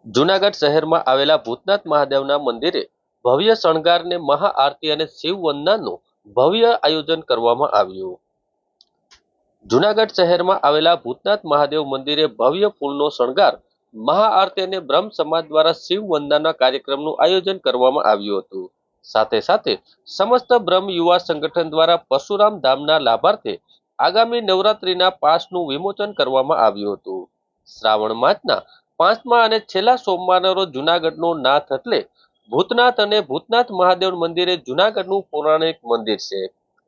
જૂનાગઢ શહેરમાં આવેલા ભૂતનાથ મહાદેવના મંદિરે ભવ્ય શણગારને મહાઆરતી અને શિવ વંદનાનું ભવ્ય આયોજન કરવામાં આવ્યું। જૂનાગઢ શહેરમાં આવેલા ભૂતનાથ મહાદેવ મંદિરે ભવ્ય ફૂલનો શણગાર, મહાઆરતી અને બ્રહ્મ સમાજ દ્વારા શિવ વંદનાના કાર્યક્રમનું આયોજન કરવામાં આવ્યું હતું। સાથે સાથે સમસ્ત બ્રહ્મ યુવા સંગઠન દ્વારા પરશુરામ ધામના લાભાર્થે આગામી નવરાત્રીના પાસનું વિમોચન કરવામાં આવ્યું હતું। શ્રાવણ માસના 5મા અને છેલ્લા સોમવારના રોજ જૂનાગઢનો નાથ એટલે ભૂતનાથ અને ભૂતનાથ મહાદેવ મંદિરે જૂનાગઢનું પૌરાણિક મંદિર છે।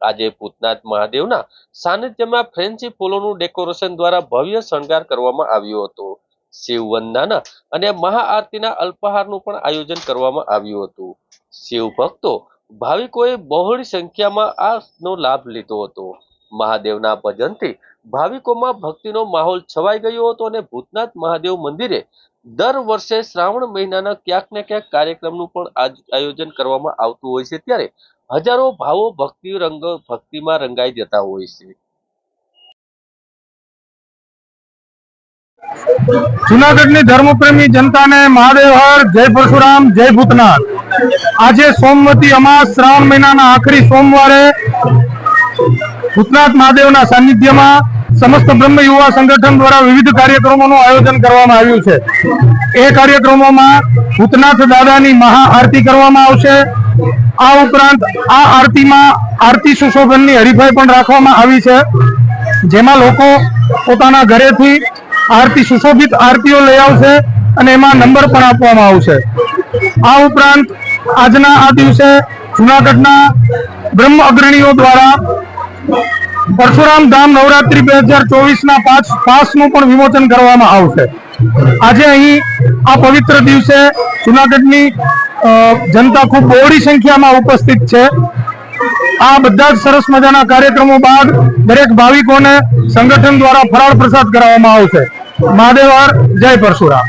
આજે ભૂતનાથ મહાદેવના સાનિધ્યમાં ફેન્સી ફૂલોનું ડેકોરેશન દ્વારા ભવ્ય શણગાર કરવામાં આવ્યો હતો। શિવ વંદના અને મહાઆરતીના અલ્પાહારનું પણ આયોજન કરવામાં આવ્યું હતું। શિવ ભક્તો ભાવિકોએ બહોળી સંખ્યામાં આનો લાભ લીધો હતો। મહાદેવના ભજનથી ભાવિકોમાં ભક્તિનો માહોલ છવાઈ ગયો હતો અને ભૂતનાથ મહાદેવ મંદિરે દર વર્ષે શ્રાવણ મહિનાના ક્યાંક ને ક્યાંક કાર્યક્રમનું પણ આયોજન કરવામાં આવતું હોય છે, ત્યારે હજારો ભાવો ભક્તિમાં રંગાઈ જતા હોય છે। જૂનાગઢની ધર્મપ્રેમી જનતાને મહાદેવ હર, જય પરશુરામ, જય ભૂતનાથ। આજે સોમવતી અમાસ શ્રાવણ મહિનાના આખરી સોમવારે ભૂતનાથ મહાદેવના સાનિધ્યમાં સમસ્ત બ્રહ્મ યુવા સંગઠન દ્વારા વિવિધ કાર્યક્રમોનું આયોજન કરવામાં આવ્યું છે। એ કાર્યક્રમોમાં ભૂતનાથ દાદાની મહાઆરતી કરવામાં આવશે। આ ઉપરાંત આ આરતીમાં આરતી સુશોભનની હરીફાઈ પણ રાખવામાં આવી છે, જેમાં લોકો પોતાના ઘરેથી આરતી સુશોભિત આરતીઓ લઈ આવશે અને એમાં નંબર પણ આપવામાં આવશે। આ ઉપરાંત આજના આ દિવસે જૂનાગઢના બ્રહ્મ અગ્રણીઓ દ્વારા પરશુરામ ધામ નવરાત્રી 2024ના પાસનું પણ વિમોચન કરવામાં આવશે। આજે અહીં આ પવિત્ર દિવસે જૂનાગઢની જનતા ખૂબ બહોળી સંખ્યામાં ઉપસ્થિત છે। આ બધા જ સરસ મજાના કાર્યક્રમો બાદ દરેક ભાવિકોને સંગઠન દ્વારા ફરાળ પ્રસાદ કરાવવામાં આવશે। મહાદેવ હર, જય પરશુરામ।